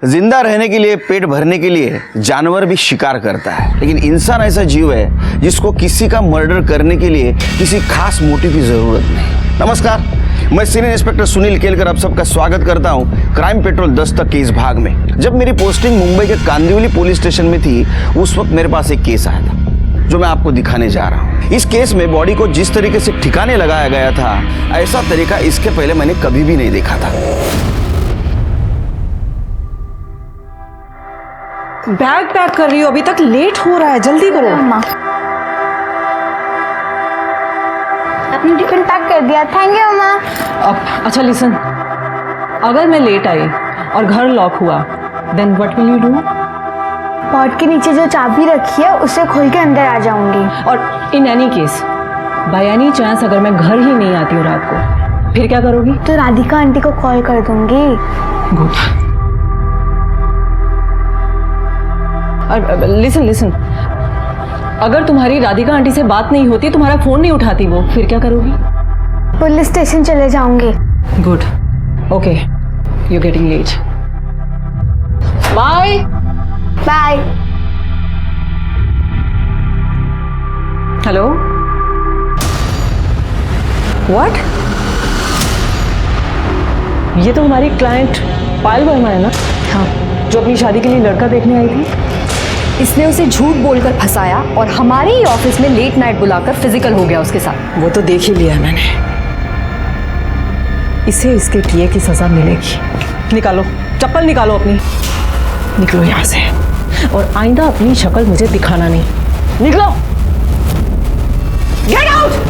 जिंदा रहने के लिए, पेट भरने के लिए जानवर भी शिकार करता है, लेकिन इंसान ऐसा जीव है जिसको किसी का मर्डर करने के लिए किसी खास मोटिव की जरूरत नहीं। नमस्कार, मैं सीनियर इंस्पेक्टर सुनील केलकर आप सबका स्वागत करता हूं क्राइम पेट्रोल 10 तक के इस भाग में। जब मेरी पोस्टिंग मुंबई के कांदिवली पुलिस स्टेशन में थी, उस वक्त मेरे पास एक केस आया था जो मैं आपको दिखाने जा रहा हूँ। इस केस में बॉडी को जिस तरीके से ठिकाने लगाया गया था, ऐसा तरीका इसके पहले मैंने कभी भी नहीं देखा था। बैग पैक कर रही हो, अभी तक लेट हो रहा है, जल्दी करो। अम्मा, आपने टिफिन पैक कर दिया, थैंक यू अम्मा। अब अच्छा लिसन, अगर मैं लेट आई और घर लॉक हुआ, then what will you do? Pot के नीचे जो चाबी रखी है उसे खोल के अंदर आ जाऊंगी। और in any case, by any chance अगर मैं घर ही नहीं आती हूँ रात को, फिर क्या करोगी? तो राधिका आंटी को कॉल कर दूंगी। गुड। और लिसन, अगर तुम्हारी राधिका आंटी से बात नहीं होती, तुम्हारा फोन नहीं उठाती वो, फिर क्या करोगी? पुलिस स्टेशन चले जाऊंगी। Good, okay, you getting late. Bye bye. Hello, what? ये तो हमारी क्लाइंट पायल वर्मा है ना? हाँ, जो अपनी शादी के लिए लड़का देखने आई थी। इसने उसे झूठ बोलकर फंसाया और हमारे ही ऑफिस में लेट नाइट बुलाकर फिजिकल हो गया उसके साथ। वो तो देख ही लिया मैंने। इसे इसके किए की सजा मिलेगी। निकालो चप्पल, निकालो अपनी, निकलो यहाँ से, और आइंदा अपनी शक्ल मुझे दिखाना नहीं। निकलो, get out.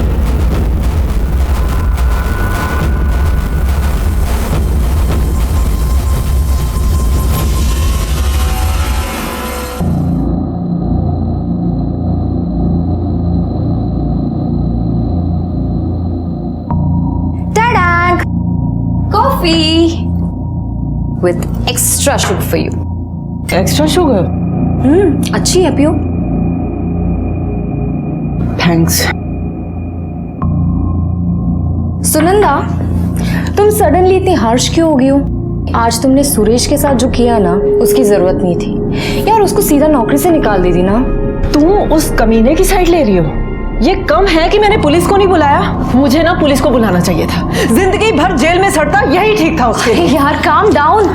Coffee with extra sugar for you. Extra sugar? अच्छी है, पियो। थैंक्स। सुनंदा, तुम सडनली इतनी हार्श क्यों हो गई हो? आज तुमने सुरेश के साथ जो किया ना, उसकी जरूरत नहीं थी यार। उसको सीधा नौकरी से निकाल देती ना। तुम उस कमीने की साइड ले रही हो? ये कम है कि मैंने पुलिस को नहीं बुलाया? मुझे ना पुलिस को बुलाना चाहिए था। जिंदगी भर जेल में सड़ता यही ठीक था उसके लिए। यार काम डाउन।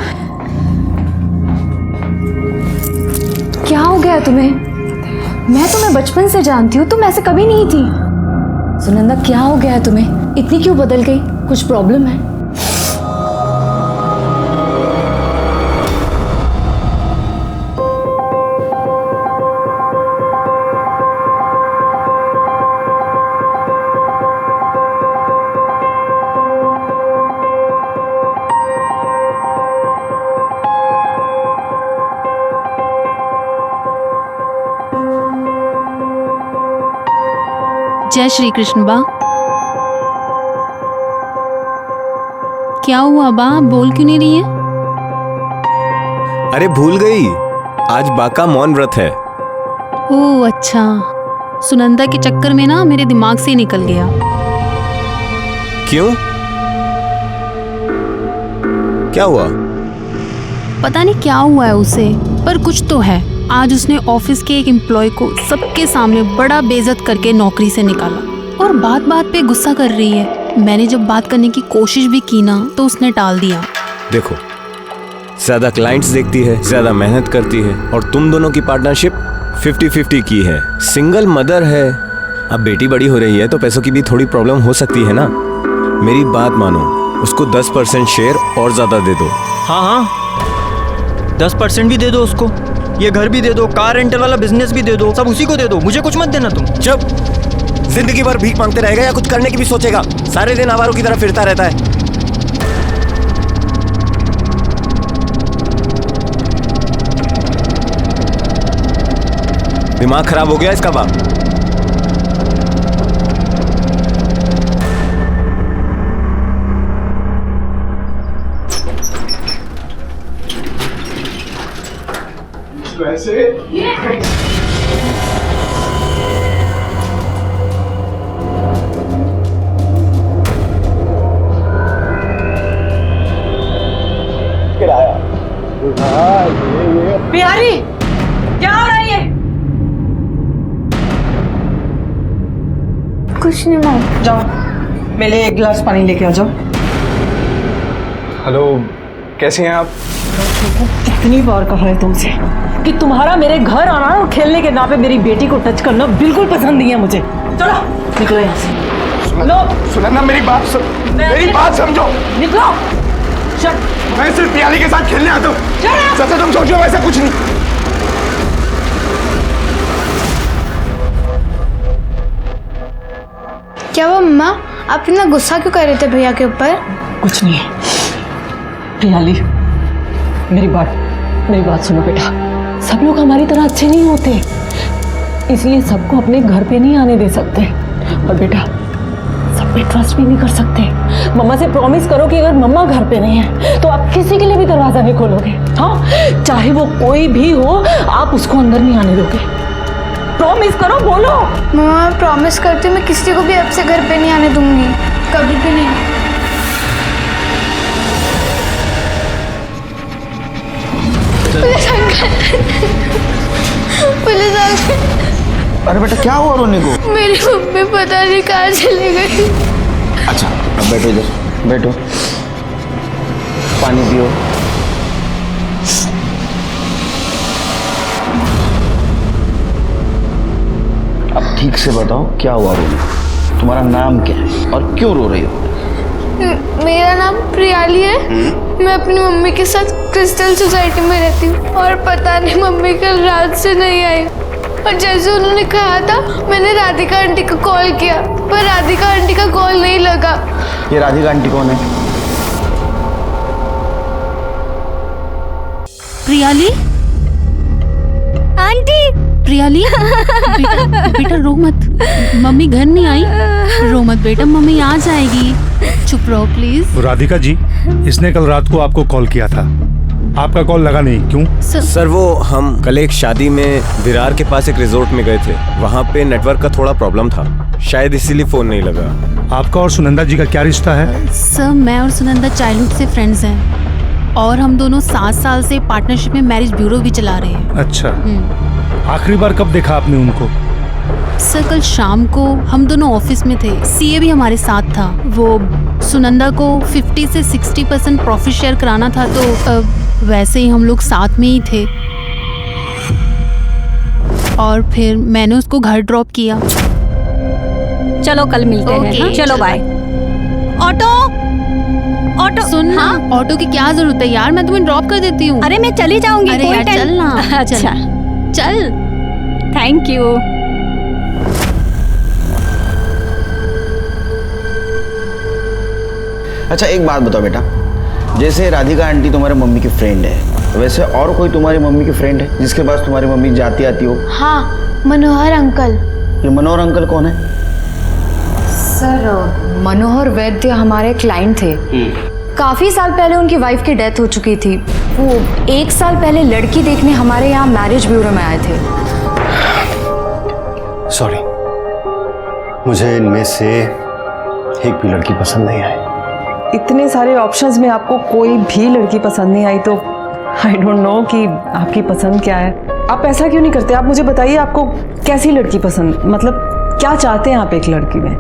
क्या हो गया तुम्हें? मैं तुम्हें बचपन से जानती हूँ, तुम ऐसे कभी नहीं थी। सुनंदा, क्या हो गया है तुम्हें? इतनी क्यों बदल गई? कुछ प्रॉब्लम है? जय श्री कृष्ण बा। क्या हुआ बा, बोल क्यों नहीं रही है? अरे भूल गई, आज बा का मौन व्रत है। ओह अच्छा, सुनंदा के चक्कर में ना मेरे दिमाग से ही निकल गया। क्यों, क्या हुआ? पता नहीं क्या हुआ है उसे, पर कुछ तो है। आज उसने ऑफिस के एक एम्प्लॉय को सबके सामने बड़ा बेइज्जत करके नौकरी से निकाला, और बात बात पे गुस्सा कर रही है। मैंने जब बात करने की कोशिश भी की ना, तो उसने टाल दिया। देखो, ज्यादा क्लाइंट्स देखती है, ज्यादा मेहनत करती है, और तुम दोनों की पार्टनरशिप 50-50 की है। सिंगल मदर है, अब बेटी बड़ी हो रही है तो पैसों की भी थोड़ी प्रॉब्लम हो सकती है ना। मेरी बात मानो, उसको 10% शेयर और ज्यादा दे दो। हाँ, 10% भी दे दो उसको, ये घर भी दे दो, कार रेंटल वाला बिजनेस भी दे दो, सब उसी को दे दो, मुझे कुछ मत देना तुम। जब जिंदगी भर भीख मांगते रहेगा या कुछ करने की भी सोचेगा? सारे दिन आवारों की तरह फिरता रहता है। दिमाग खराब हो गया इसका बाप। वैसे किराया बिहारी क्या हो रहा है ये? कुछ नहीं मम्मी। जाओ मेरे लिए एक गिलास पानी लेके आ जाओ। हेलो, कैसे हैं आप? कितनी बार कहा है तुमसे कि तुम्हारा मेरे घर आना और खेलने के नाम पे मेरी बेटी को टच करना बिल्कुल पसंद नहीं है मुझे। चलो निकलो यहाँ से। लो सुनंदा, मेरी बात समझो। निकलो। चल मैं सिर्फ पियाली के साथ खेलने आता हूँ। जैसे तुम सोचो वैसा कुछ नहीं। क्या वो मम्मा, आप इतना गुस्सा क्यों कर रहे थे भैया के ऊपर? कुछ नहीं है। प्रियाली मेरी बात सुनो बेटा। सब लोग हमारी तरह अच्छे नहीं होते, इसलिए सबको अपने घर पे नहीं आने दे सकते। और बेटा सब पे ट्रस्ट भी नहीं कर सकते। मम्मा से प्रॉमिस करो कि अगर मम्मा घर पे नहीं है तो आप किसी के लिए भी दरवाजा नहीं खोलोगे। हाँ, चाहे वो कोई भी हो, आप उसको अंदर नहीं आने दोगे। प्रॉमिस करो, बोलो। मम्मा मैं प्रॉमिस करती हूँ, मैं किसी को भी अब से घर पे नहीं आने दूंगी, कभी भी नहीं। Police uncle. अरे बेटा क्या हुआ रोने को? मेरी मम्मी पता नहीं कहाँ चली गई। अच्छा अब बैठो, इधर बैठो, पानी पियो। अब ठीक से बताओ क्या हुआ रोने को? तुम्हारा नाम क्या है और क्यों रो रही हो? मेरा नाम प्रियाली है। मैं अपनी मम्मी के साथ क्रिस्टल सोसाइटी में रहती हूँ और पता नहीं मम्मी कल रात से नहीं आई। और जैसे उन्होंने कहा था मैंने राधिका आंटी को कॉल किया, पर राधिका आंटी का कॉल नहीं लगा। ये राधिका आंटी कौन है? प्रियाली आंटी। प्रियाली बेटा रो मत, मम्मी घर नहीं आई। रो मत बेटा, मम्मी आ जाएगी। चुप रहो प्लीज। राधिका जी, इसने कल रात को आपको कॉल किया था, आपका कॉल लगा नहीं, क्यों? सर वो हम कल एक शादी में विरार के पास एक रिजोर्ट में गए थे, वहाँ पे नेटवर्क का थोड़ा प्रॉब्लम था, शायद इसीलिए फोन नहीं लगा। आपका और सुनंदा जी का क्या रिश्ता है? सर मैं और सुनंदा चाइल्डहुड से फ्रेंड्स हैं और हम दोनों 7 साल से पार्टनरशिप में मैरिज ब्यूरो भी चला रहे हैं। अच्छा, आखिरी बार कब देखा आपने उनको? सर कल शाम को हम दोनों ऑफिस में थे, सीए भी हमारे साथ था। वो सुनंदा को 50 से 60% प्रॉफिट शेयर कराना था, तो वैसे ही हम लोग साथ में ही थे और फिर मैंने उसको घर ड्रॉप किया। चलो कल मिलते हैं। हाँ? चलो बाय। ऑटो सुन ना, ऑटो की क्या जरूरत है यार, मैं तुम्हें ड्रॉप कर देती हूँ। अरे मैं चली जाऊंगी। अरे यार चल ना। अच्छा चल। Thank you. अच्छा एक बात बताओ बेटा, जैसे राधिका आंटी तुम्हारे मम्मी की फ्रेंड है, वैसे और कोई तुम्हारी मम्मी की फ्रेंड है जिसके पास तुम्हारी मम्मी जाती आती हो? हाँ, मनोहर अंकल। ये मनोहर अंकल कौन है? सर मनोहर वैद्य हमारे क्लाइंट थे। काफी साल पहले उनकी वाइफ की डेथ हो चुकी थी। वो 1 साल पहले लड़की देखने हमारे यहाँ मैरिज ब्यूरो में आए थे। सॉरी, मुझे इनमें से एक भी लड़की पसंद नहीं आई। इतने सारे ऑप्शंस में आपको कोई भी लड़की पसंद नहीं आई तो आई डोंट नो कि आपकी पसंद क्या है। आप ऐसा क्यों नहीं करते? आप मुझे बताइए आपको कैसी लड़की पसंद, मतलब क्या चाहते हैं आप एक लड़की में?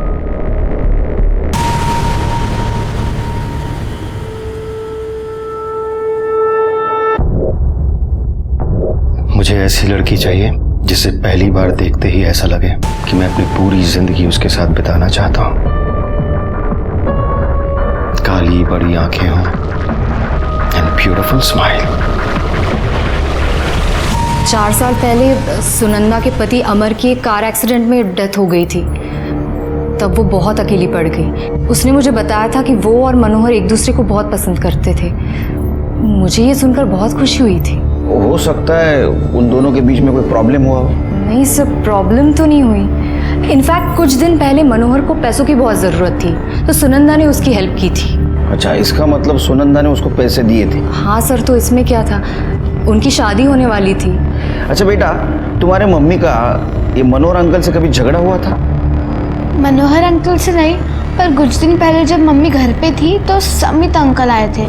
मुझे ऐसी लड़की चाहिए जिसे पहली बार देखते ही ऐसा लगे कि मैं अपनी पूरी जिंदगी उसके साथ बिताना चाहता हूँ। काली बड़ी आंखें हों एंड ब्यूटीफुल स्माइल। 4 साल पहले सुनंदा के पति अमर की एक कार एक्सीडेंट में डेथ हो गई थी। तब वो बहुत अकेली पड़ गई। उसने मुझे बताया था कि वो और मनोहर एक दूसरे को बहुत पसंद करते थे। मुझे ये सुनकर बहुत खुशी हुई थी। हो सकता है उन दोनों के बीच में कोई प्रॉब्लम हुआ हो। नहीं सर, प्रॉब्लम तो नहीं हुई। इनफैक्ट कुछ दिन पहले मनोहर को पैसों की बहुत ज़रूरत थी तो सुनंदा ने उसकी हेल्प की थी। अच्छा, इसका मतलब सुनंदा ने उसको पैसे दिए थे? हाँ सर, तो इसमें क्या था, उनकी शादी होने वाली थी। अच्छा बेटा, तुम्हारे मम्मी का ये मनोहर अंकल से कभी झगड़ा हुआ था? मनोहर अंकल से नहीं, पर कुछ दिन पहले जब मम्मी घर पे थी तो समित अंकल आए थे।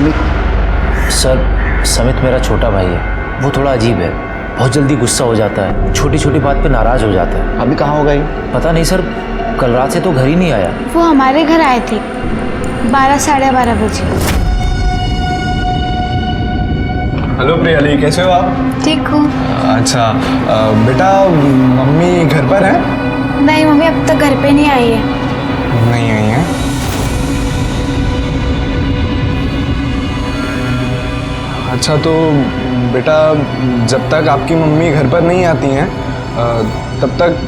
समित? सर, समित मेरा छोटा भाई है। वो थोड़ा अजीब है, बहुत जल्दी गुस्सा हो जाता है, छोटी छोटी बात पे नाराज हो जाता है। अभी कहाँ होगा ये? पता नहीं सर, कल रात से तो घर ही नहीं आया। वो हमारे घर आए थे 12 साढ़े 12 बजे। हेलो प्रियाली, कैसे हो आप? ठीक हूँ। अच्छा बेटा, मम्मी घर पर है? नहीं, मम्मी अब तक घर पे नहीं आई है। नहीं आई है? अच्छा तो बेटा, जब तक आपकी मम्मी घर पर नहीं आती हैं तब तक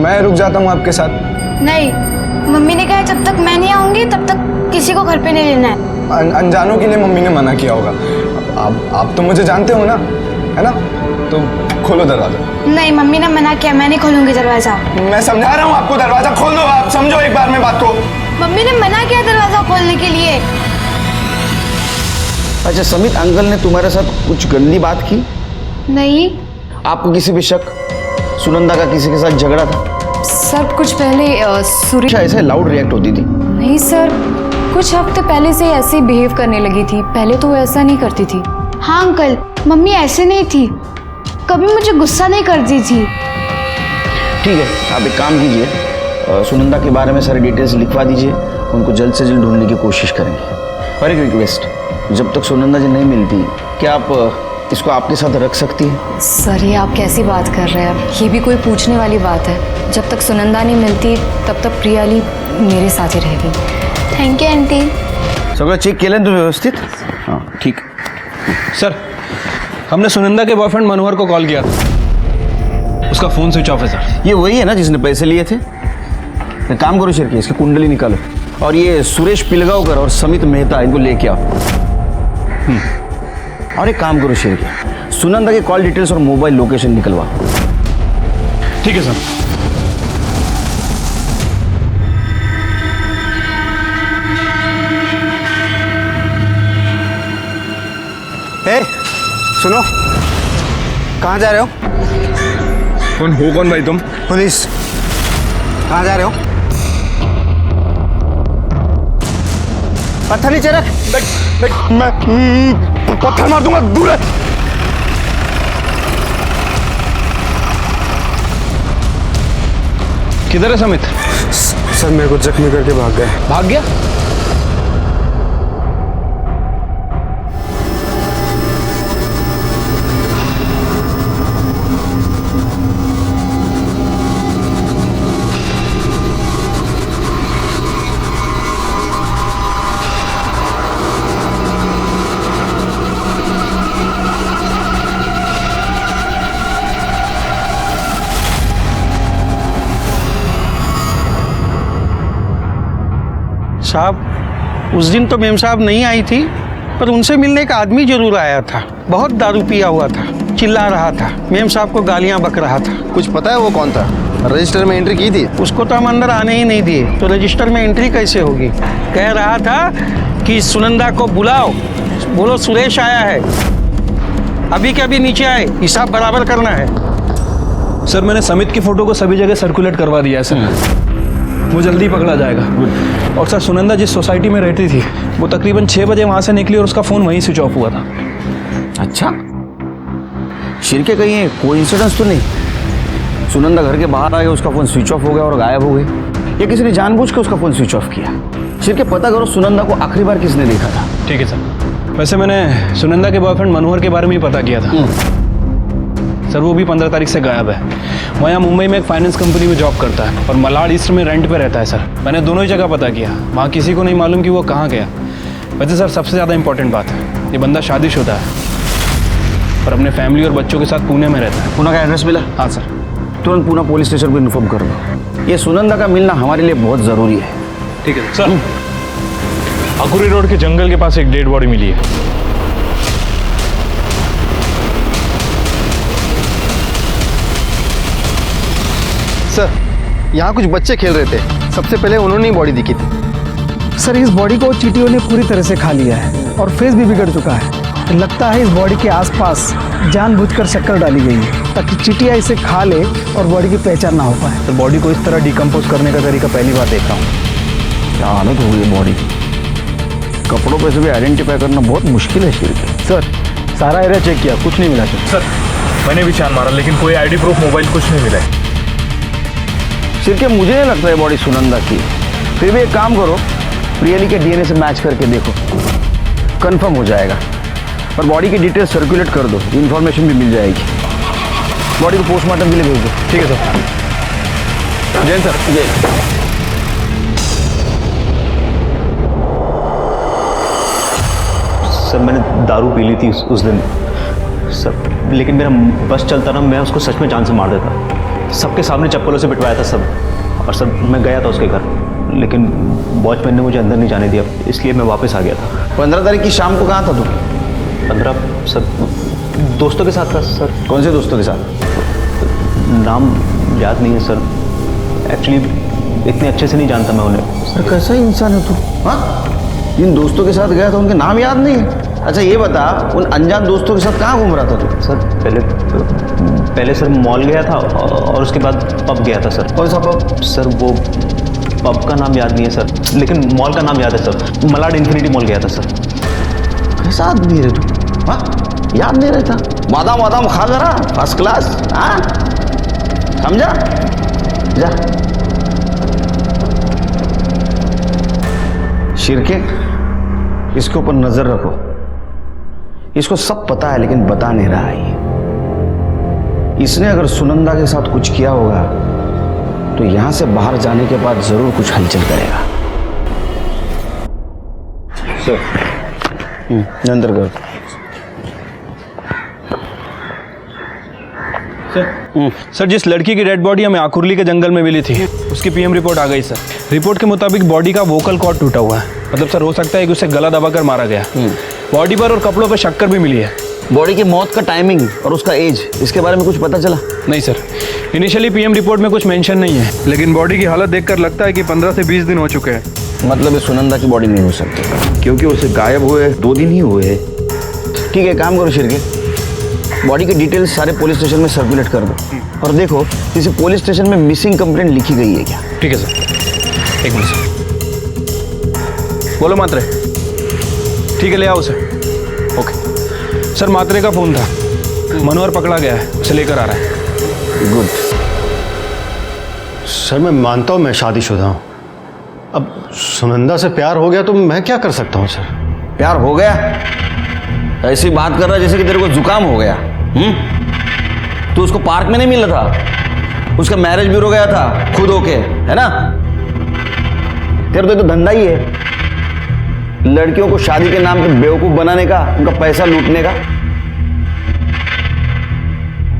मैं रुक जाता हूँ आपके साथ। नहीं, मम्मी ने कहा जब तक मैं नहीं आऊंगी तब तक किसी को घर पे नहीं लेना है। अनजानों के लिए मम्मी ने मना किया होगा। आप तो मुझे जानते हो ना, है ना? तो खोलो दरवाजा। नहीं, मम्मी ने मना किया, मैं नहीं खोलूंगी दरवाजा। मैं समझा रहा हूँ आपको, दरवाजा खोल दो। आप समझो एक बार में बात को। मम्मी ने मना किया दरवाजा खोलने के लिए। अच्छा समित, अंकल ने तुम्हारे साथ कुछ गंदी बात की? नहीं। आपको किसी पे शक? सुनंदा का किसी के साथ झगड़ा था? सर कुछ पहले सुरेश ऐसे लाउड रिएक्ट होती थी? नहीं सर, कुछ हफ्ते पहले से ऐसे ही बिहेव करने लगी थी। पहले तो वो ऐसा नहीं करती थी। हाँ अंकल, मम्मी ऐसे नहीं थी, कभी मुझे गुस्सा नहीं करती थी। ठीक है, आप एक काम कीजिए, सुनंदा के बारे में सारी डिटेल्स लिखवा दीजिए, उनको जल्द से जल्द ढूंढने की कोशिश करेंगे। और एक रिक्वेस्ट, जब तक सुनंदा जी नहीं मिलती, क्या आप इसको आपके साथ रख सकती हैं? सर ये आप कैसी बात कर रहे हैं? ये भी कोई पूछने वाली बात है? जब तक सुनंदा नहीं मिलती तब तक प्रियाली मेरे साथ ही रहेगी। Thank you aunty. सगळं चेक केलं तुम्ही व्यवस्थित? हाँ ठीक। सर, हमने सुनंदा के बॉयफ्रेंड मनोहर को कॉल किया था, उसका फ़ोन स्विच ऑफ है सर। ये वही है ना जिसने पैसे लिए थे? एक काम करो शिरके, इसकी कुंडली निकालो और ये सुरेश पिलगांवकर और समित मेहता इनको लेके आओ। और एक काम करो शिरके, सुनंदा के कॉल डिटेल्स और मोबाइल लोकेशन निकलवा। ठीक है सर। ए, सुनो, कहाँ जा रहे हो? कौन भाई तुम? पुलिस। कहाँ जा रहे हो? पत्थर नीचे रख। मैं पत्थर मार दूंगा, दूर है। किधर है समित? सर मेरे को जख्मी करके भाग गए। भाग गया? साहब, उस दिन तो मेम साहब नहीं आई थी, पर उनसे मिलने एक आदमी जरूर आया था। बहुत दारू पिया हुआ था, चिल्ला रहा था, मेम साहब को गालियां बक रहा था। कुछ पता है वो कौन था? रजिस्टर में एंट्री की थी? उसको तो हम अंदर आने ही नहीं दिए, तो रजिस्टर में एंट्री कैसे होगी? कह रहा था कि सुनंदा को बुलाओ, बोलो सुरेश आया है, अभी के अभी नीचे आए, हिसाब बराबर करना है। सर मैंने समित की फ़ोटो को सभी जगह सर्कुलेट करवा दिया है सर, वो जल्दी पकड़ा जाएगा। और सर सुनंदा जिस सोसाइटी में रहती थी वो तकरीबन 6 बजे वहाँ से निकली और उसका फ़ोन वहीं स्विच ऑफ हुआ था। अच्छा, शिरके कहीं कोइंसिडेंस तो नहीं? सुनंदा घर के बाहर आ गया, उसका फ़ोन स्विच ऑफ हो गया और गायब हो गई, या किसी ने जानबूझ के उसका फ़ोन स्विच ऑफ किया? शिरके पता करो सुनंदा को आखिरी बार किसने देखा था। ठीक है सर। वैसे मैंने सुनंदा के बॉयफ्रेंड मनोहर के बारे में ही पता किया था सर, वो भी 15 तारीख से गायब है। वो यहाँ मुंबई में एक फाइनेंस कंपनी में जॉब करता है और मलाड ईस्ट में रेंट पे रहता है सर। मैंने दोनों ही जगह पता किया, वहाँ किसी को नहीं मालूम कि वो कहाँ गया। वैसे सर सबसे ज़्यादा इंपॉर्टेंट बात है, ये बंदा शादीशुदा है और अपने फैमिली और बच्चों के साथ पुणे में रहता है। पुणे का एड्रेस मिला? हाँ सर। तुरंत पुणे पुलिस स्टेशन को इन्फॉर्म कर दो, ये सुनंदा का मिलना हमारे लिए बहुत ज़रूरी है। ठीक है सर। अकुरी रोड के जंगल के पास एक डेड बॉडी मिली है। सर यहाँ कुछ बच्चे खेल रहे थे, सबसे पहले उन्होंने ही बॉडी दिखी थी। सर इस बॉडी को चींटियों ने पूरी तरह से खा लिया है और फेस भी बिगड़ चुका है। लगता है इस बॉडी के आसपास जानबूझकर शक्कर डाली गई है ताकि चींटियाँ इसे खा ले और बॉडी की पहचान ना हो पाए। तो बॉडी को इस तरह डिकम्पोज करने का तरीका पहली बार देख रहा हूँ। क्या हालत हो गई बॉडी? कपड़ों पे से भी आइडेंटिफाई करना बहुत मुश्किल है शिरके। सर सारा एरिया चेक किया, कुछ नहीं मिला सर। मैंने भी छान मारा लेकिन कोई आईडी प्रूफ, मोबाइल कुछ नहीं मिला है। शिरके मुझे नहीं लगता है बॉडी सुनंदा की। फिर भी एक काम करो, प्रियली के डीएनए से मैच करके देखो, कंफर्म हो जाएगा। और बॉडी की डिटेल सर्कुलेट कर दो, इन्फॉर्मेशन भी मिल जाएगी। बॉडी को पोस्टमार्टम के लिए भेज दो। ठीक है सर। जैन सर। जय। सर मैंने दारू पी ली थी उस दिन सर, लेकिन मेरा बस चलता ना, मैं उसको सच में जान से मार देता। सबके सामने चप्पलों से पिटवाया था सब। और सर मैं गया था उसके घर, लेकिन वॉचमैन ने मुझे अंदर नहीं जाने दिया, इसलिए मैं वापस आ गया था। 15 तारीख की शाम को कहाँ था तू? 15 सर, दोस्तों के साथ था सर। कौन से दोस्तों के साथ? नाम याद नहीं है सर, एक्चुअली इतने अच्छे से नहीं जानता मैं उन्हें। सर कैसा इंसान है तू? हाँ, जिन दोस्तों के साथ गया था उनके नाम याद नहीं है? अच्छा ये बता, उन अनजान दोस्तों के साथ कहाँ घूम रहा था तू? सर पहले सर मॉल गया था और उसके बाद पब गया था सर। कौन सा पब? सर वो पब का नाम याद नहीं है सर, लेकिन मॉल का नाम याद है सर। मलाड इन्फिनिटी मॉल गया था सर। कैसा आदमी है तू? हाँ, याद नहीं रहता? बादाम वादाम खा जरा, फर्स्ट क्लास। हाँ समझा? जा। शिरके, इसके ऊपर नजर रखो। इसको सब पता है लेकिन बता नहीं रहा है ये। इसने अगर सुनंदा के साथ कुछ किया होगा तो यहां से बाहर जाने के बाद जरूर कुछ हलचल करेगा। सर अंदर करो। सर जिस लड़की की डेड बॉडी हमें आकुर्ली के जंगल में मिली थी, उसकी पीएम रिपोर्ट आ गई सर। रिपोर्ट के मुताबिक बॉडी का वोकल कॉर्ड टूटा हुआ है। मतलब सर हो सकता है कि उसे गला दबाकर मारा गया। बॉडी पर और कपड़ों पर शक्कर भी मिली है। बॉडी की मौत का टाइमिंग और उसका एज, इसके बारे में कुछ पता चला? नहीं सर, इनिशियली पीएम रिपोर्ट में कुछ मेंशन नहीं है, लेकिन बॉडी की हालत देखकर लगता है कि 15 से 20 दिन हो चुके हैं। मतलब ये सुनंदा की बॉडी नहीं हो सकती, क्योंकि उसे गायब हुए 2 दिन ही हुए हैं। ठीक है, काम करो शिरके, बॉडी के डिटेल्स सारे पुलिस स्टेशन में सर्कुलेट कर दो और देखो किसी पुलिस स्टेशन में मिसिंग कंप्लेंट लिखी गई है क्या। ठीक है सर, एक मिनट सर। बोलो मात्रे। ठीक है, ले आओ उसे। ओके सर, मात्रे का फोन था, मनोहर पकड़ा गया है, उसे लेकर आ रहा है। गुड। सर मैं मानता हूँ मैं शादीशुदा हूँ, अब सुनंदा से प्यार हो गया तो मैं क्या कर सकता हूँ सर? प्यार हो गया? ऐसी बात कर रहा है जैसे कि तेरे को जुकाम हो गया। तू उसको पार्क में नहीं मिला था, उसका मैरिज ब्यूरो गया था खुद होके, है ना? तेरा तो धंधा ही है लड़कियों को शादी के नाम पे बेवकूफ बनाने का, उनका पैसा लूटने का।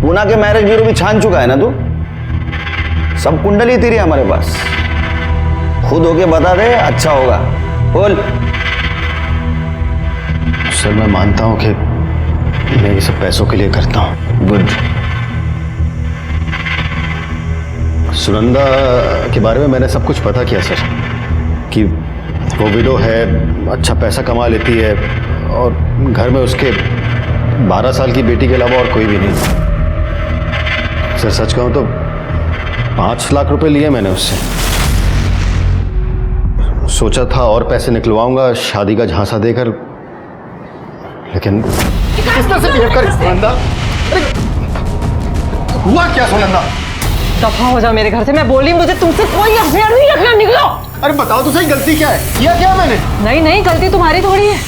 पूना के मैरिज ब्यूरो भी छान चुका है ना तू? सब कुंडली तेरी हमारे पास, खुद होके बता दे, अच्छा होगा। बोल। सर मैं मानता हूँ कि मैं ये सब पैसों के लिए करता हूँ। गुड। सुनंदा के बारे में मैंने सब कुछ पता किया सर, कि वो विडो है, अच्छा पैसा कमा लेती है और घर में उसके 12 साल की बेटी के अलावा और कोई भी नहीं। सर सच कहूँ तो 5 लाख रुपए लिए मैंने उससे। सोचा था और पैसे निकलवाऊंगा शादी का झांसा देकर, लेकिन सुनंदा, हुआ क्या सुनंदा? दफा हो जा मेरे घर से, मैं बोली मुझे तुमसे कोई अफेयर नहीं रखना, निकलो। अरे बताओ तो सही, गलती क्या है? किया क्या मैंने? नहीं नहीं, गलती तुम्हारी थोड़ी है,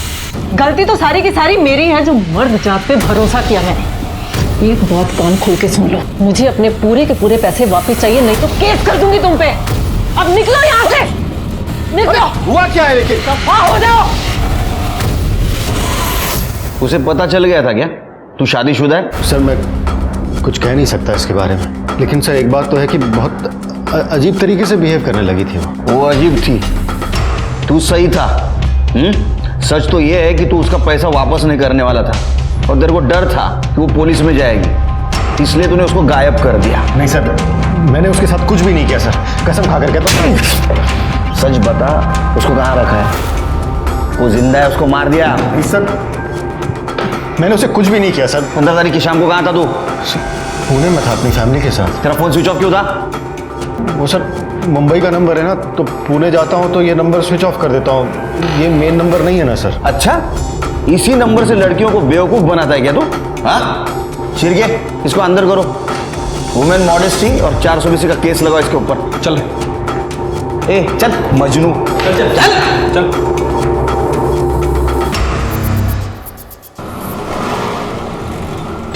गलती तो सारी की सारी मेरी है, जो मर्द जात पे भरोसा किया मैंने। एक बात कान खोल के सुन लो, मुझे अपने पूरे के पूरे पैसे वापस चाहिए, नहीं तो केस कर दूंगी तुम पे। अब निकलो यहाँ से, निकलो। हुआ क्या है लेकिन? दफा हो जाओ। उसे पता चल गया था क्या तू शादीशुदा है? सर मैं कुछ कह नहीं सकता इसके बारे में, लेकिन सर एक बात तो है कि बहुत अजीब तरीके से बिहेव करने लगी थी वो अजीब थी, तू सही था। सच तो ये है कि तू उसका पैसा वापस नहीं करने वाला था और तेरे को डर था कि वो पुलिस में जाएगी, इसलिए तूने उसको गायब कर दिया। नहीं सर, मैंने उसके साथ कुछ भी नहीं किया सर, कसम खा कर कहता हूं। सच बता, उसको कहाँ रखा है? वो जिंदा है, उसको मार दिया? नहीं सर, मैंने उसे कुछ भी नहीं किया सर। 15 तारीख की शाम को कहाँ था तू? पुणे में था अपनी फैमिली के साथ। तेरा फोन स्विच ऑफ क्यों था? वो सर मुंबई का नंबर है ना, तो पुणे जाता हूँ तो ये नंबर स्विच ऑफ कर देता हूँ। ये मेन नंबर नहीं है ना सर। अच्छा, इसी नंबर से लड़कियों को बेवकूफ बनाता है क्या तू? हाँ, शिरके इसको अंदर करो। वुमेन मॉडेस्टी और 420 का केस लगाओ इसके ऊपर। चल ए चल मजनू, चल चल चल चल।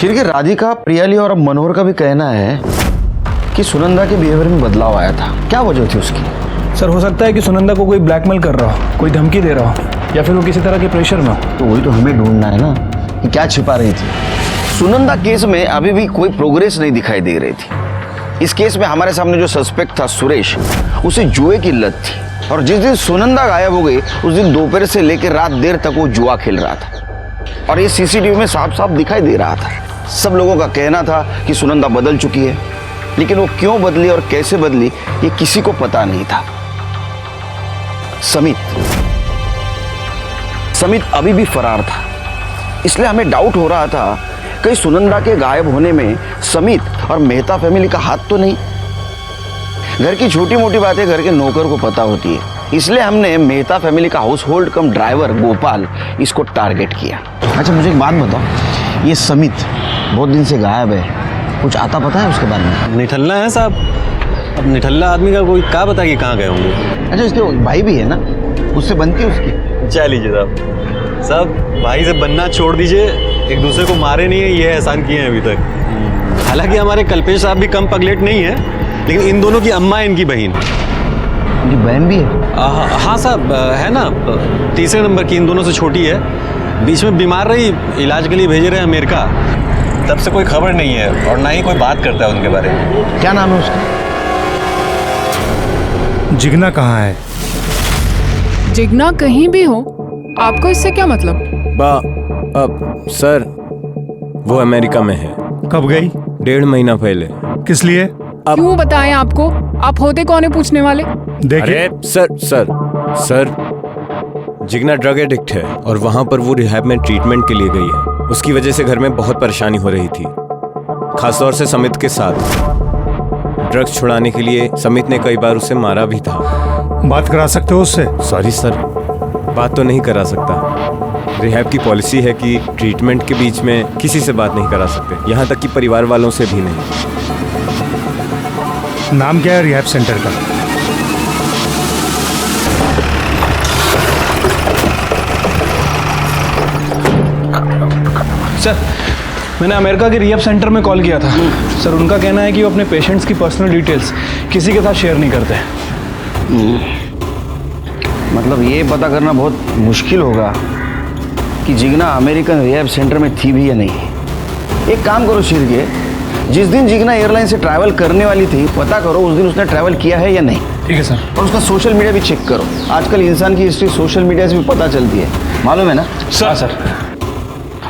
शिरके, राधिका, प्रियाली और अब मनोहर का भी कहना है कि सुनंदा के बिहेवियर में बदलाव आया था। क्या वजह थी उसकी? सर हो सकता है कि सुनंदा को कोई ब्लैकमेल कर रहा हो, कोई धमकी दे रहा हो, या फिर वो किसी तरह के प्रेशर में हो। तो वही तो हमें ढूंढना है ना कि क्या छिपा रही थी। सुनंदा केस में अभी भी कोई प्रोग्रेस नहीं दिखाई दे रही थी। इस केस में हमारे सामने जो सस्पेक्ट था सुरेश, उसे जुए की लत थी और जिस दिन सुनंदा गायब हो गई उस दिन दोपहर से लेकर रात देर तक वो जुआ खेल रहा था और ये सीसीटीवी में साफ साफ दिखाई दे रहा था। सब लोगों का कहना था कि सुनंदा बदल चुकी है, लेकिन वो क्यों बदली और कैसे बदली ये किसी को पता नहीं था। समित अभी भी फरार था, इसलिए हमें डाउट हो रहा था कहीं सुनंदा के गायब होने में समित और मेहता फैमिली का हाथ तो नहीं। घर की छोटी मोटी बातें घर के नौकर को पता होती है, इसलिए हमने मेहता फैमिली का हाउस होल्ड कम ड्राइवर गोपाल इसको टारगेट किया। अच्छा मुझे एक बात बताओ, ये समित बहुत दिन से गायब है, कुछ आता पता है उसके बारे में? निठल्ला है साहब, अब निठल्ला आदमी का कोई क्या पता कि कहाँ गए होंगे। अच्छा इसके भाई भी है ना, उससे बनती है उसकी? चाह लीजिए साहब, भाई से बनना छोड़ दीजिए, एक दूसरे को मारे नहीं है ये एहसान किए हैं अभी तक। हालांकि हमारे कल्पेश साहब भी कम पगलेट नहीं है, लेकिन इन दोनों की अम्मा है इनकी बहन। इनकी बहन भी है? हाँ साहब है ना, तीसरे नंबर की, इन दोनों से छोटी है, बीच में बीमार रही, इलाज के लिए भेजे रहे अमेरिका, तब से कोई खबर नहीं है और ना ही कोई बात करता है उनके बारे में। क्या नाम है उसका? जिगना कहाँ है? जिगना कहीं भी हो, आपको इससे क्या मतलब? सर वो अमेरिका में है। कब गई? 1.5 महीना पहले। किस लिए? क्यों बताएं आपको? आप होते कौन है पूछने वाले? देखिए सर जिगना ड्रग एडिक्ट है और वहां पर वो रिहैब में ट्रीटमेंट के लिए गई है। उसकी वजह से घर में बहुत परेशानी हो रही थी, खासतौर से समित के साथ। ड्रग्स छुड़ाने के लिए समित ने कई बार उसे मारा भी था। बात करा सकते हो उससे? सॉरी सर, बात तो नहीं करा सकता। रिहैब की पॉलिसी है कि ट्रीटमेंट के बीच में किसी से बात नहीं करा सकते, यहाँ तक कि परिवार वालों से भी नहीं। नाम क्या है रिहैब सेंटर का? सर मैंने अमेरिका के रिहैब सेंटर में कॉल किया था। सर उनका कहना है कि वो अपने पेशेंट्स की पर्सनल डिटेल्स किसी के साथ शेयर नहीं करते। मतलब ये पता करना बहुत मुश्किल होगा कि जिगना अमेरिकन रिहैब सेंटर में थी भी या नहीं। एक काम करो शिरके, जिस दिन जिगना एयरलाइन से ट्रैवल करने वाली थी पता करो उस दिन उसने ट्रैवल किया है या नहीं। ठीक है सर। और उसका सोशल मीडिया भी चेक करो। आजकल इंसान की हिस्ट्री सोशल मीडिया से भी पता चलती है, मालूम है ना? सर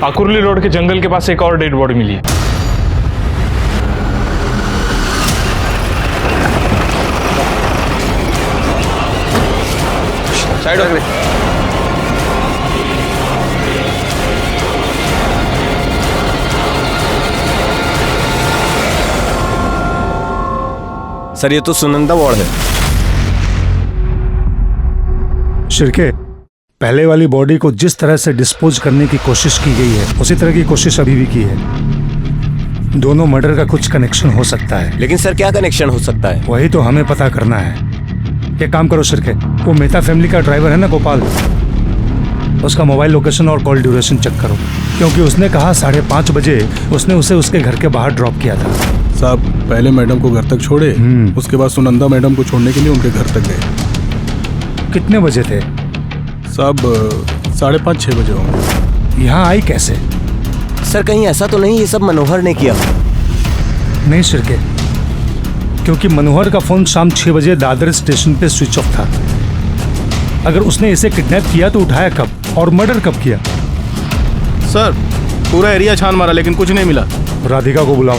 आकुर्ली रोड के जंगल के पास एक और डेड बॉडी मिली है। साइड हो गई। सर ये तो सुनंदा वार्ड है। शिरके, पहले वाली बॉडी को जिस तरह से डिस्पोज करने की कोशिश की गई है उसी तरह की कोशिश अभी भी की है। दोनों मर्डर का कुछ कनेक्शन हो सकता है। लेकिन सर क्या कनेक्शन हो सकता है? वही तो हमें पता करना है। एक काम करो शिरके, वो मेहता फैमिली का ड्राइवर है ना गोपाल, उसका मोबाइल लोकेशन और कॉल ड्यूरेशन चेक करो, क्योंकि उसने कहा 5:30 बजे उसने उसे उसके घर के बाहर ड्रॉप किया था। साहब पहले मैडम को घर तक छोड़े, उसके बाद सुनंदा मैडम को छोड़ने के लिए उनके घर तक गए। कितने बजे थे? साहब 5:30-6 बजे होंगे। यहाँ आई कैसे? सर कहीं ऐसा तो नहीं ये सब मनोहर ने किया? नहीं शिरके, क्योंकि मनोहर का फोन शाम 6 बजे दादर स्टेशन पे स्विच ऑफ था। अगर उसने इसे किडनैप किया तो उठाया कब और मर्डर कब किया? सर पूरा एरिया छान मारा लेकिन कुछ नहीं मिला। राधिका को बुलाओ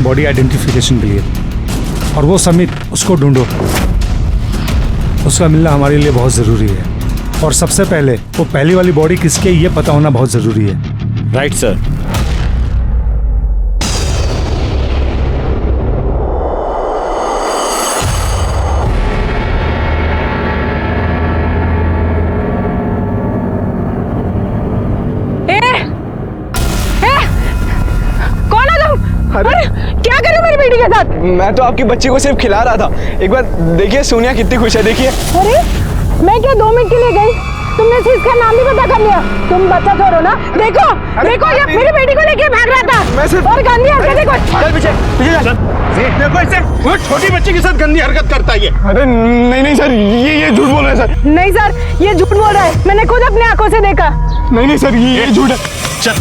बॉडी आइडेंटिफिकेशन के लिए, और वो समित, उसको ढूंढो। उसका मिलना हमारे लिए बहुत ज़रूरी है, और सबसे पहले वो पहली वाली बॉडी किसकी है ये पता होना बहुत ज़रूरी है। Right sir. बेटी के साथ? मैं तो आपकी बच्ची को सिर्फ खिला रहा था। एक बार देखिए सोनिया कितनी खुश है, देखिए। अरे मैं क्या 2 मिनट के लिए गई, तुमने इसका नाम भी पता कर लिया। तुम बच्चा छोड़ो ना। देखो देखो ये मेरी बेटी को लेके भाग रहा था। मैं सिर्फ और गंदी हरकत देखो। चल पीछे देखो इसे, वो छोटी बच्ची के साथ गंदी हरकत करता है ये। अरे नहीं सर, ये झूठ बोल रहा है सर। नहीं सर ये झूठ बोल रहा है, मैंने खुद अपने आंखों से देखा। नहीं सर ये झूठ है। चल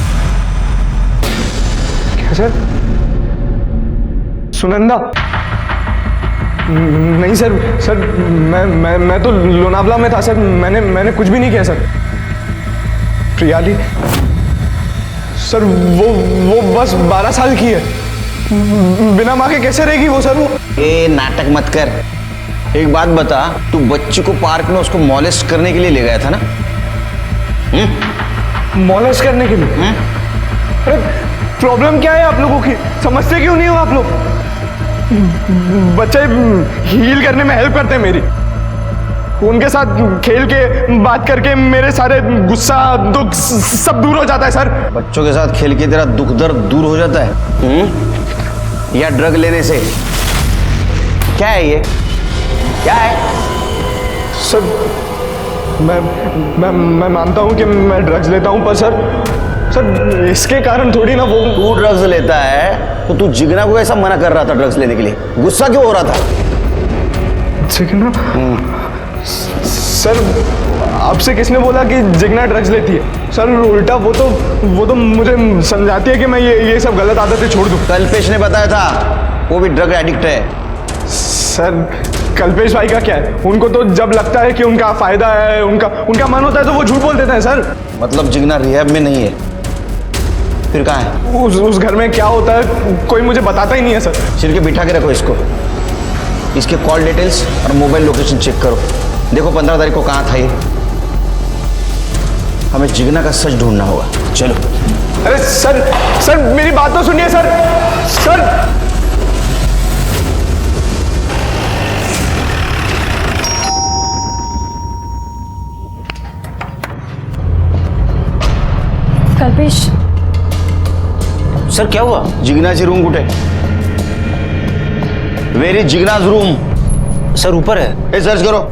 क्या सर? सुनंदा? नहीं सर मैं तो लोनावला में था सर। मैंने कुछ भी नहीं किया सर। प्रियाली सर वो बस 12 साल की है। बिना माँ के कैसे रहेगी वो सर? वो ए नाटक मत कर। एक बात बता, तू बच्ची को पार्क में उसको मॉलेस्ट करने के लिए ले गया था ना? मॉलेस्ट करने के लिए? अरे प्रॉब्लम क्या है आप लोगों की? समझते क्यों नहीं हो आप लोग? बच्चे हील करने में हेल्प करते हैं मेरी। उनके साथ खेल के बात करके मेरे सारे गुस्सा दुख सब दूर हो जाता है सर। बच्चों के साथ खेल के तेरा दुख दर्द दूर हो जाता है? या ड्रग लेने से? क्या है ये? क्या है? सर मैं मानता हूँ कि मैं ड्रग्स लेता हूँ, पर सर इसके कारण थोड़ी ना वो। तू ड्रग्स लेता है तो तू जिगना को ऐसा मना कर रहा था ड्रग्स लेने के लिए? गुस्सा क्यों हो रहा था? जिगना? सर आपसे किसने बोला कि जिगना ड्रग्स लेती है? सर उल्टा वो तो मुझे समझाती है कि मैं ये सब गलत आदतें छोड़ दूं। कल्पेश ने बताया था वो भी ड्रग एडिक्ट है। सर कल्पेश भाई का क्या है? उनको तो जब लगता है कि उनका फायदा है, उनका मन होता है तो वो झूठ बोल देते हैं सर। मतलब जिगना रिहैब में नहीं है? फिर कहाँ है? उस घर में क्या होता है कोई मुझे बताता ही नहीं है सर। सिर के बिठा के रखो इसको। इसके कॉल डिटेल्स और मोबाइल लोकेशन चेक करो। देखो 15 तारीख को कहाँ था ये। हमें जिगना का सच ढूंढना होगा। चलो। अरे सर मेरी बात तो सुनिए सर। कल्पेश सर क्या हुआ? जिगनाची रूम कुठे? Where is Jigna's room? Sir ऊपर है। सर्च करो।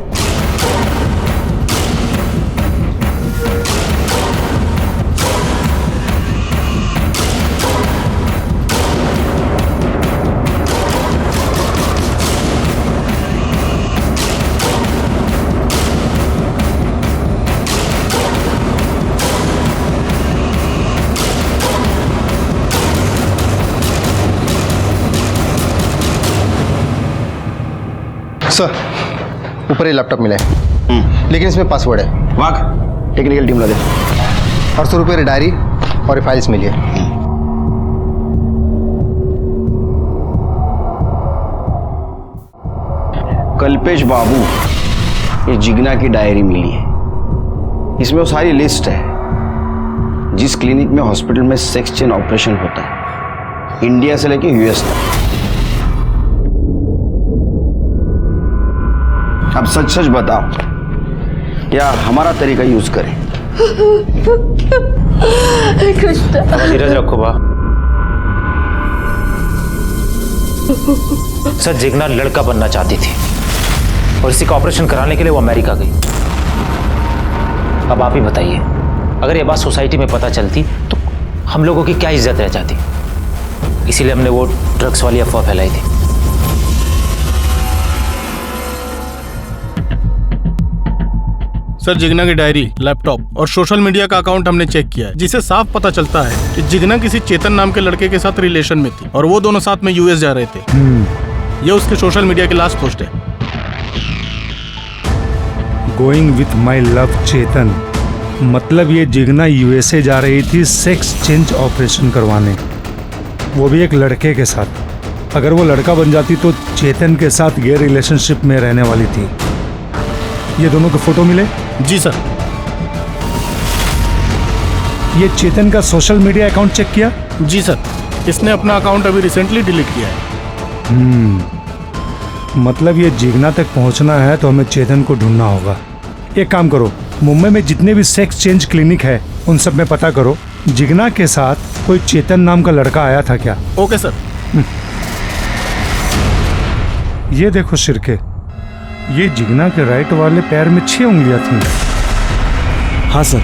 सर ऊपर ही लैपटॉप मिला है, लेकिन इसमें पासवर्ड है। वाक टेक्निकल टीम ला दे। 800 रुपये डायरी और ये फाइल्स मिली है। कल्पेश बाबू, ये जिगना की डायरी मिली है। इसमें वो सारी लिस्ट है जिस क्लिनिक में हॉस्पिटल में सेक्स चेन ऑपरेशन होता है, इंडिया से लेके यूएस तक। अब सच बताओ, क्या हमारा तरीका यूज करें? धीरज रखो बा। सर जिगना लड़का बनना चाहती थी और इसी का ऑपरेशन कराने के लिए वो अमेरिका गई। अब आप ही बताइए, अगर ये बात सोसाइटी में पता चलती तो हम लोगों की क्या इज्जत रह जाती। इसीलिए हमने वो ड्रग्स वाली अफवाह फैलाई थी। सर जिगना की डायरी, लैपटॉप और सोशल मीडिया का अकाउंट हमने चेक किया है, जिसे साफ पता चलता है कि जिगना किसी चेतन नाम के लड़के के साथ रिलेशन में थी और वो दोनों साथ में यूएस जा रहे थे। ये उसके सोशल मीडिया की लास्ट पोस्ट है। गोइंग विथ माई लव चेतन, मतलब ये जिगना यूएसए जा रही थी सेक्स चेंज ऑपरेशन करवाने, वो भी एक लड़के के साथ। अगर वो लड़का बन जाती तो चेतन के साथ गे रिलेशनशिप में रहने वाली थी। ये दोनों के फोटो मिले? जी सर। ये चेतन का सोशल मीडिया अकाउंट चेक किया? जी सर, इसने अपना अकाउंट अभी रिसेंटली डिलीट किया है। मतलब ये जिगना तक पहुंचना है तो हमें चेतन को ढूंढना होगा। एक काम करो, मुंबई में जितने भी सेक्स चेंज क्लिनिक है उन सब में पता करो जिगना के साथ कोई चेतन नाम का लड़का आया था क्या। Okay sir. ये देखो शिरके, ये जिगना के राइट वाले पैर में 6 उंगलियां थी। हाँ सर,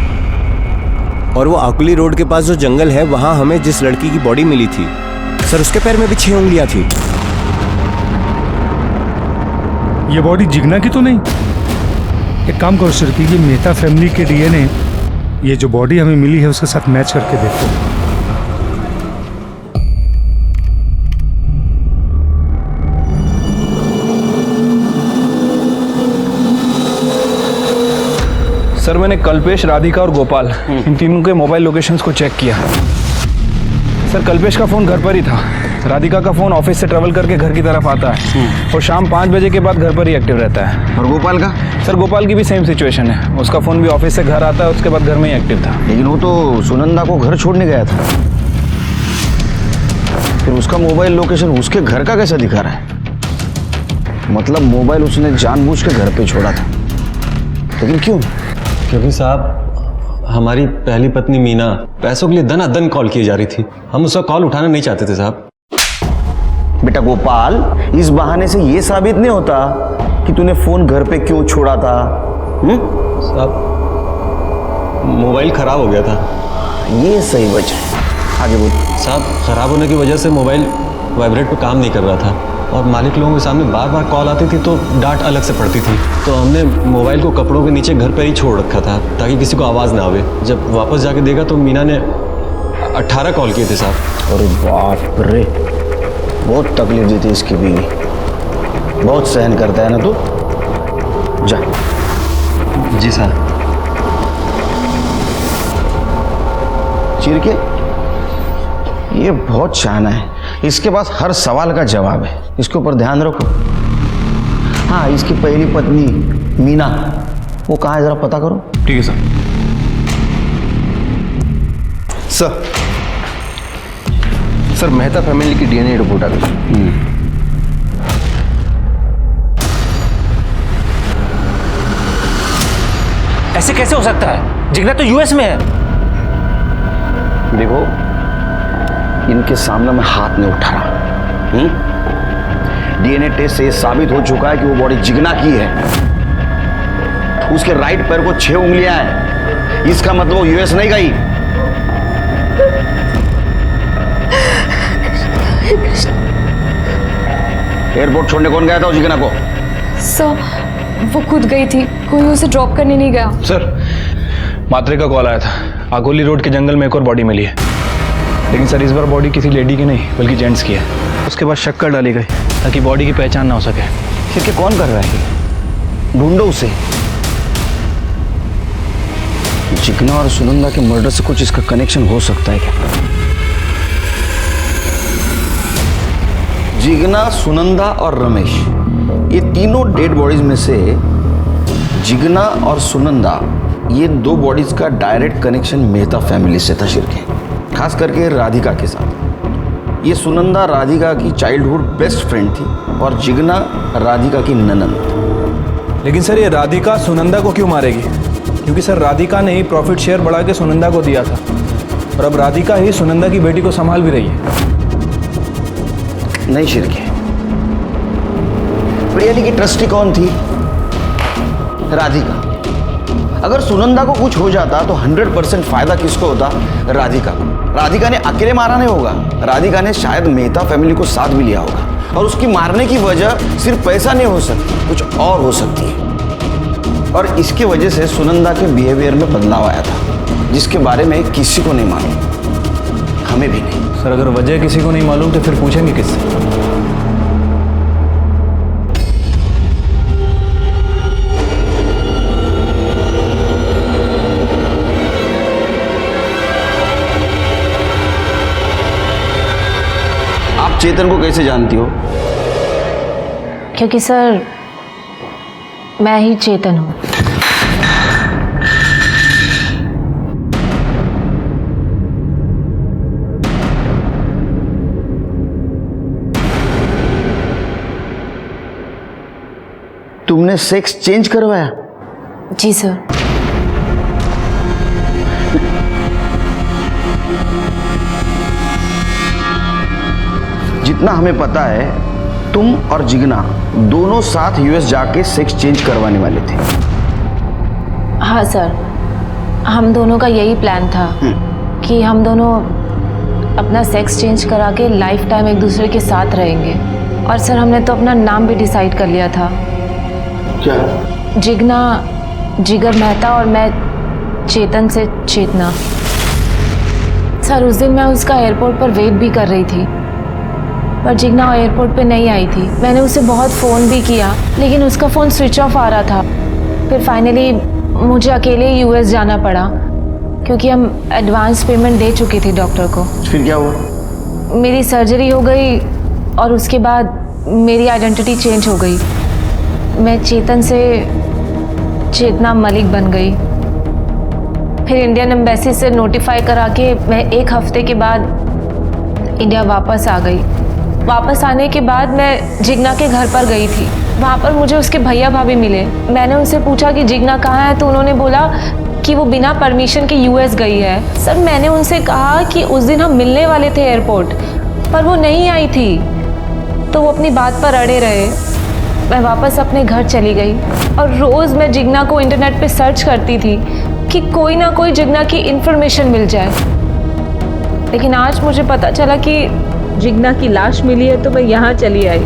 और वो आकुली रोड के पास जो जंगल है वहां हमें जिस लड़की की बॉडी मिली थी सर, उसके पैर में भी 6 उंगलियां थी। ये बॉडी जिगना की तो नहीं? एक काम करो शिरके, ये मेहता फैमिली के डीएनए ये जो बॉडी हमें मिली है उसके साथ मैच करके देखो। सर मैंने कल्पेश, राधिका और गोपाल इन तीनों के मोबाइल लोकेशंस को चेक किया। सर कल्पेश का फ़ोन घर पर ही था, राधिका का फ़ोन ऑफिस से ट्रेवल करके घर की तरफ आता है और शाम 5 बजे के बाद घर पर ही एक्टिव रहता है। और गोपाल का? सर गोपाल की भी सेम सिचुएशन है, उसका फ़ोन भी ऑफिस से घर आता है, उसके बाद घर में ही एक्टिव था। लेकिन वो तो सुनंदा को घर छोड़ने गया था, फिर उसका मोबाइल लोकेशन उसके घर का कैसा दिखा रहा है? मतलब मोबाइल उसने जानबूझ के घर पे छोड़ा था, लेकिन क्यों? क्योंकि साहब हमारी पहली पत्नी मीना पैसों के लिए दनादन कॉल की जा रही थी, हम उसका कॉल उठाना नहीं चाहते थे साहब। बेटा गोपाल, इस बहाने से ये साबित नहीं होता कि तूने फोन घर पे क्यों छोड़ा था। साहब मोबाइल खराब हो गया था। ये सही वजह है, आगे बोल। साहब खराब होने की वजह से मोबाइल वाइब्रेट पे काम नहीं कर रहा था और मालिक लोगों के सामने बार बार कॉल आती थी तो डांट अलग से पड़ती थी, तो हमने मोबाइल को कपड़ों के नीचे घर पर ही छोड़ रखा था ताकि किसी को आवाज़ ना आवे। जब वापस जाके देखा तो मीना ने 18 कॉल किए थे साहब। अरे बाप रे, बहुत तकलीफ दी थी इसकी बीवी, बहुत सहन करता है ना तू। जा। जी साहब। चिर के ये बहुत शाना है, इसके पास हर सवाल का जवाब है, इसके ऊपर ध्यान रखो। हाँ, इसकी पहली पत्नी मीना वो कहाँ है जरा पता करो। ठीक है सर। सर मेहता फैमिली की डीएनए रिपोर्ट आ गई। ऐसे कैसे हो सकता है? जिगना तो यूएस में है। देखो, इनके सामने मैं हाथ नहीं उठा रहा। डीएनए टेस्ट से ये साबित हो चुका है कि वो बॉडी जिगना की है। उसके राइट पैर को 6 उंगलियां हैं, इसका मतलब वो यूएस नहीं गई। एयरपोर्ट छोड़ने कौन गया था जिगना को? सर वो खुद गई थी, कोई उसे ड्रॉप करने नहीं गया। सर मात्रे का कॉल आया था, आगोली रोड के जंगल में एक और बॉडी मिली है, लेकिन सर इस बार बॉडी किसी लेडी की नहीं बल्कि जेंट्स की है। उसके बाद शक्कर डाली गई ताकि बॉडी की पहचान ना हो सके। फिर क्या कौन कर रहा है? ढूंढो उसे। जिगना और सुनंदा के मर्डर से कुछ इसका कनेक्शन हो सकता है क्या? जिगना, सुनंदा और रमेश, ये तीनों डेड बॉडीज में से जिगना और सुनंदा, ये 2 बॉडीज का डायरेक्ट कनेक्शन मेहता फैमिली से था शिरके, खास करके राधिका के साथ। ये सुनंदा राधिका की चाइल्डहुड बेस्ट फ्रेंड थी और जिगना राधिका की ननंद। लेकिन सर ये राधिका सुनंदा को क्यों मारेगी? क्योंकि सर राधिका ने ही प्रॉफिट शेयर बढ़ा के सुनंदा को दिया था और अब राधिका ही सुनंदा की बेटी को संभाल भी रही है। नहीं शिरके, प्रियाली की ट्रस्टी कौन थी? राधिका। अगर सुनंदा को कुछ हो जाता तो 100% फायदा किसको होता? राधिका को। राधिका ने अकेले मारा नहीं होगा, राधिका ने शायद मेहता फैमिली को साथ भी लिया होगा, और उसकी मारने की वजह सिर्फ पैसा नहीं हो सकती, कुछ और हो सकती है। और इसकी वजह से सुनंदा के बिहेवियर में बदलाव आया था, जिसके बारे में किसी को नहीं मालूम, हमें भी नहीं। सर अगर वजह किसी को नहीं मालूम तो फिर पूछेंगे किससे? आप चेतन को कैसे जानती हो? क्योंकि सर मैं ही चेतन हूँ। तुमने सेक्स चेंज करवाया? जी सर। जितना हमें पता है तुम और जिगना दोनों साथ यूएस जाके सेक्स चेंज करवाने वाले थे। हाँ सर, हम दोनों का यही प्लान था कि हम दोनों अपना सेक्स चेंज करा के लाइफ टाइम एक दूसरे के साथ रहेंगे। और सर हमने तो अपना नाम भी डिसाइड कर लिया था। क्या? जिगना जिगर मेहता और मैं चेतन से चेतना। सर उस दिन मैं उसका एयरपोर्ट पर वेट भी कर रही थी, पर जिगना एयरपोर्ट पे नहीं आई थी। मैंने उसे बहुत फ़ोन भी किया, लेकिन उसका फ़ोन स्विच ऑफ आ रहा था। फिर फाइनली मुझे अकेले यूएस जाना पड़ा, क्योंकि हम एडवांस पेमेंट दे चुकी थी डॉक्टर को। फिर क्या हुआ? मेरी सर्जरी हो गई और उसके बाद मेरी आइडेंटिटी चेंज हो गई। मैं चेतन से चेतना मलिक बन गई। फिर इंडियन एम्बेसी से नोटिफाई करा के मैं 1 हफ्ते के बाद इंडिया वापस आ गई। वापस आने के बाद मैं जिगना के घर पर गई थी। वहाँ पर मुझे उसके भैया भाभी मिले। मैंने उनसे पूछा कि जिगना कहाँ है, तो उन्होंने बोला कि वो बिना परमिशन के यूएस गई है। सर मैंने उनसे कहा कि उस दिन हम मिलने वाले थे एयरपोर्ट, पर वो नहीं आई थी, तो वो अपनी बात पर अड़े रहे। मैं वापस अपने घर चली गई और रोज़ मैं जिगना को इंटरनेट पे सर्च करती थी कि कोई ना कोई जिगना की इन्फॉर्मेशन मिल जाए। लेकिन आज मुझे पता चला कि जिगना की लाश मिली है, तो मैं यहाँ चली आई।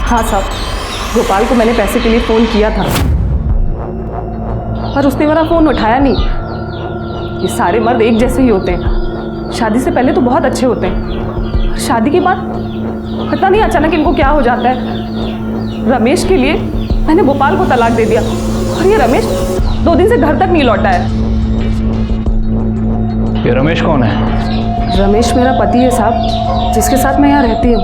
हाँ साहब, गोपाल को मैंने पैसे के लिए फ़ोन किया था, पर उसने मेरा फ़ोन उठाया नहीं। ये सारे मर्द एक जैसे ही होते हैं। शादी से पहले तो बहुत अच्छे होते हैं, शादी के बाद पता नहीं अचानक इनको क्या हो जाता है। रमेश के लिए मैंने गोपाल को तलाक दे दिया, और ये रमेश 2 दिन से घर तक नहीं लौटा है। ये रमेश कौन है? रमेश मेरा पति है साहब, जिसके साथ मैं यहाँ रहती हूँ।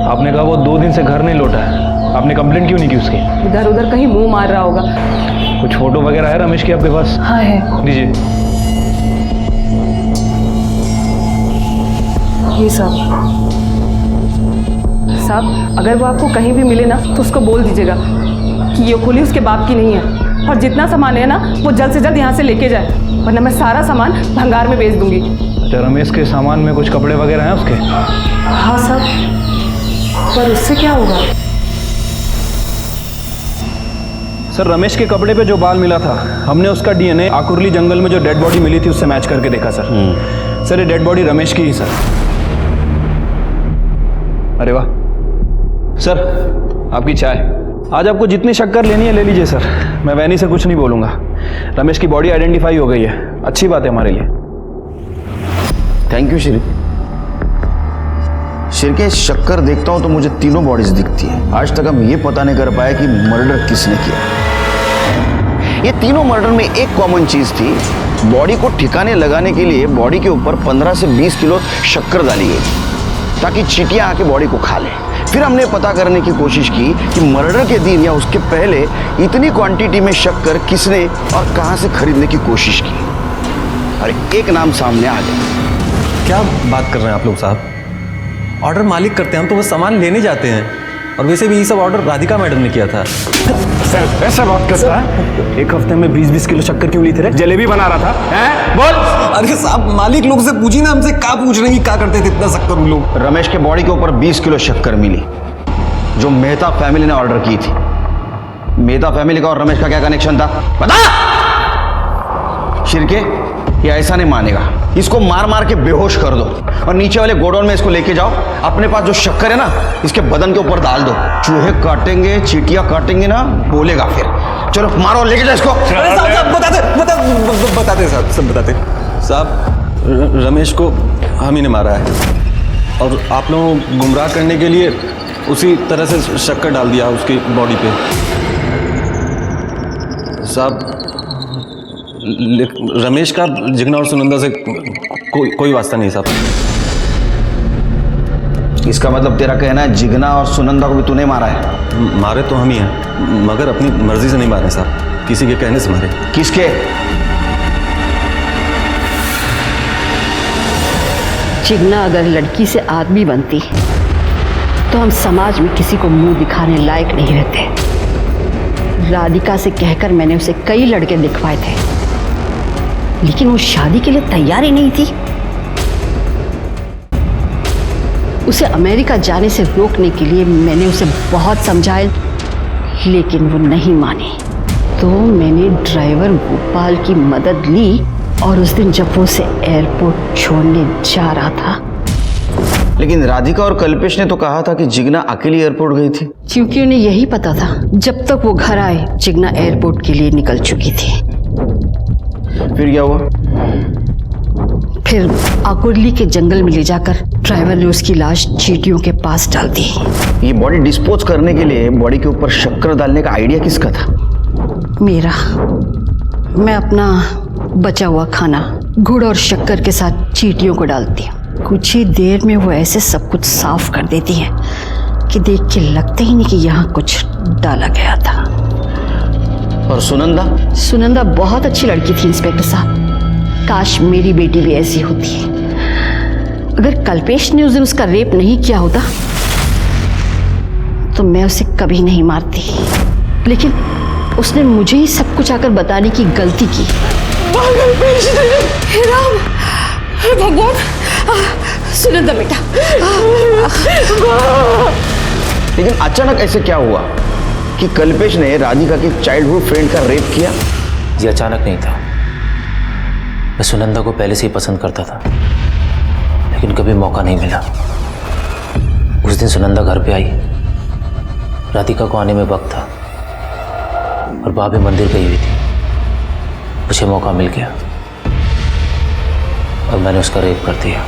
आपने कहा वो 2 दिन से घर नहीं लौटा है, आपने कंप्लेंट क्यों नहीं की उसकी? इधर उधर कहीं मुंह मार रहा होगा। कुछ फोटो वगैरह है रमेश की आपके पास? हाँ है। दीजिए। ये साहब, अगर वो आपको कहीं भी मिले ना, तो उसको बोल दीजिएगा कि ये खोली उसके बाप की नहीं है, और जितना सामान है ना वो जल्द से जल्द यहाँ से लेके जाए, वरना मैं सारा सामान भंगार में बेच दूंगी। अच्छा, रमेश के सामान में कुछ कपड़े वगैरह हैं उसके? हाँ साहब, पर उससे क्या होगा? सर रमेश के कपड़े पे जो बाल मिला था, हमने उसका डीएनए आकुरली जंगल में जो डेड बॉडी मिली थी उससे मैच करके देखा सर। सर ये डेड बॉडी रमेश की ही सर। अरे वाह सर, आपकी चाय। आज आपको जितनी शक्कर लेनी है ले लीजिए सर, मैं वैनी से कुछ नहीं बोलूँगा। रमेश की बॉडी आइडेंटिफाई हो गई है, अच्छी बात है हमारे लिए। Thank you Shri. शिरके शक्कर देखता हूं तो मुझे तीनों बॉडीज दिखती है। आज तक हम ये पता नहीं कर पाए कि मर्डर किसने किया। ये तीनों मर्डर में एक कॉमन चीज थी, बॉडी को ठिकाने लगाने के लिए बॉडी के ऊपर 15 से 20 किलो शक्कर डाली गई ताकि चींटियां आके बॉडी को खा ले। फिर हमने पता करने की कोशिश की कि मर्डर के दिन या उसके पहले इतनी क्वांटिटी में शक्कर किसने और कहां से खरीदने की कोशिश की, और एक नाम सामने आ गया। क्या बात कर रहे हैं आप लोग साहब? ऑर्डर मालिक करते हैं, हम तो बस सामान लेने जाते हैं। और वैसे भी ये सब ऑर्डर राधिका मैडम ने किया था। सर ऐसा बात करता है? 1 हफ्ते में 20-20 किलो शक्कर क्यों ली थे? जलेबी बना रहा था हैं? बोल। अरे साहब, मालिक लोग से पूछी ना, हमसे क्या पूछ रहे हैं, क्या करते थे इतना शक्कर उन लोग? रमेश के बॉडी के ऊपर 20 किलो शक्कर मिली जो मेहता फैमिली ने ऑर्डर की थी। मेहता फैमिली का और रमेश का क्या कनेक्शन था बता? शिरके ये ऐसा नहीं मानेगा, इसको मार मार के बेहोश कर दो और नीचे वाले गोडाउन में इसको लेके जाओ। अपने पास जो शक्कर है ना, इसके बदन के ऊपर डाल दो। चूहे काटेंगे, चींटियां काटेंगे ना, बोलेगा फिर। चलो मारो, लेके जाओ इसको। अरे साहब बताते साहब, सब बताते साहब। रमेश को हम ही ने मारा है, और आप लोगों को गुमराह करने के लिए उसी तरह से शक्कर डाल दिया उसकी बॉडी पे साहब। रमेश का जिगना और सुनंदा से कोई वास्ता नहीं साहब। इसका मतलब तेरा कहना है जिगना और सुनंदा को भी तूने मारा है? मारे तो हम ही हैं, मगर अपनी मर्जी से नहीं मारे साहब, किसी के कहने से मारे। किसके? जिगना अगर लड़की से आदमी बनती तो हम समाज में किसी को मुंह दिखाने लायक नहीं रहते। राधिका से कहकर मैंने उसे कई लड़के दिखवाए थे, लेकिन वो शादी के लिए तैयार ही नहीं थी। उसे अमेरिका जाने से रोकने के लिए मैंने उसे बहुत समझाया, लेकिन वो नहीं मानी। तो मैंने ड्राइवर गोपाल की मदद ली और उस दिन जब वो उसे एयरपोर्ट छोड़ने जा रहा था। लेकिन राधिका और कल्पेश ने तो कहा था कि जिग्ना अकेली एयरपोर्ट गई थी। क्योंकि उन्हें यही पता था जब तक वो घर आए जिग्ना एयरपोर्ट के लिए निकल चुकी थी। फिर क्या हुआ? फिर आकुर्ली के जंगल में ले जाकर ड्राइवर ने उसकी लाश चींटियों के पास डाल दी। ये बॉडी डिस्पोज करने के लिए बॉडी के ऊपर शक्कर डालने का आइडिया किसका था? मेरा। मैं अपना बचा हुआ खाना गुड़ और शक्कर के साथ चींटियों को डालती हूँ। कुछ ही देर में वो ऐसे सब कुछ साफ कर देती है कि देख के लगता ही नहीं कि यहाँ कुछ डाला गया था। और सुनंदा? सुनंदा बहुत अच्छी लड़की थी इंस्पेक्टर साहब। काश मेरी बेटी भी ऐसी होती। अगर कल्पेश ने उस दिन उसका रेप नहीं किया होता तो मैं उसे कभी नहीं मारती, लेकिन उसने मुझे ही सब कुछ आकर बताने की गलती की। हे राम, हे भगवान, सुनंदा बेटा। लेकिन अचानक ऐसे क्या हुआ कि कल्पेश ने राधिका के चाइल्डहुड फ्रेंड का रेप किया? ये अचानक नहीं था। मैं सुनंदा को पहले से ही पसंद करता था, लेकिन कभी मौका नहीं मिला। उस दिन सुनंदा घर पे आई, राधिका को आने में वक्त था और भाभी मंदिर गई हुई थी। मुझे मौका मिल गया और मैंने उसका रेप कर दिया।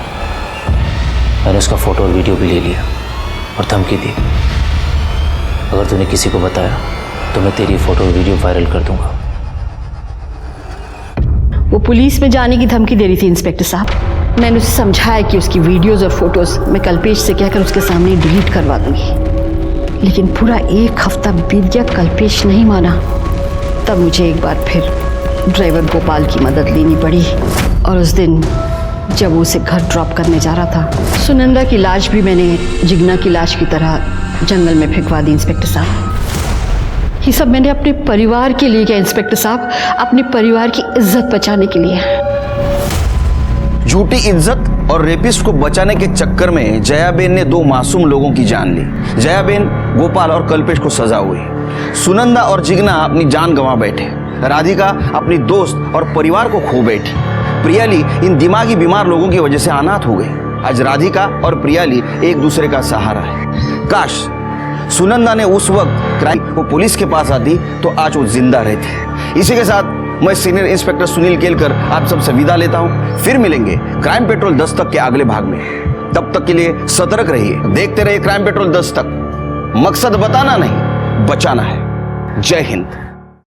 मैंने उसका फोटो और वीडियो भी ले लिया और धमकी दी, अगर तूने किसी को बताया तो मैं तेरी फोटो और वीडियो वायरल कर दूंगा। वो पुलिस में जाने की धमकी दे रही थी इंस्पेक्टर साहब। मैंने उसे समझाया कि उसकी वीडियोस और फोटोज मैं कल्पेश से कहकर उसके सामने डिलीट करवा दूंगी, लेकिन पूरा 1 हफ्ता बीत गया, कल्पेश नहीं माना। तब मुझे एक बार फिर ड्राइवर गोपाल की मदद लेनी पड़ी और उस दिन जब वो उसे घर ड्रॉप करने जा रहा था, सुनंदा की लाश भी मैंने जिग्ना की लाश की तरह जंगल में फेंकवा दी। इंस्पेक्टर साहब, ये सब मैंने अपने परिवार के लिए किया इंस्पेक्टर साहब, अपने परिवार की इज्जत बचाने के लिए। झूठी इज्जत और रेपिस्ट को बचाने के चक्कर में जयाबेन ने 2 मासूम लोगों की जान ली। जयाबेन, गोपाल और कल्पेश को सजा हुई। सुनंदा और जिग्ना अपनी जान गंवा बैठे। राधिका अपनी दोस्त और परिवार को खो बैठी। प्रियाली इन दिमागी बीमार लोगों की वजह से अनाथ हो गई। आज राधिका और प्रियाली एक दूसरे का सहारा है। काश सुनंदा ने उस वक्त क्राइम को पुलिस के पास आती तो आज वो जिंदा रहती। इसी के साथ मैं सीनियर इंस्पेक्टर सुनील केलकर आप सबसे विदा लेता हूं। फिर मिलेंगे क्राइम पेट्रोल दस्तक के अगले भाग में। तब तक के लिए सतर्क रहिए, देखते रहिए क्राइम पेट्रोल दस्तक। मकसद बताना नहीं, बचाना है। जय हिंद।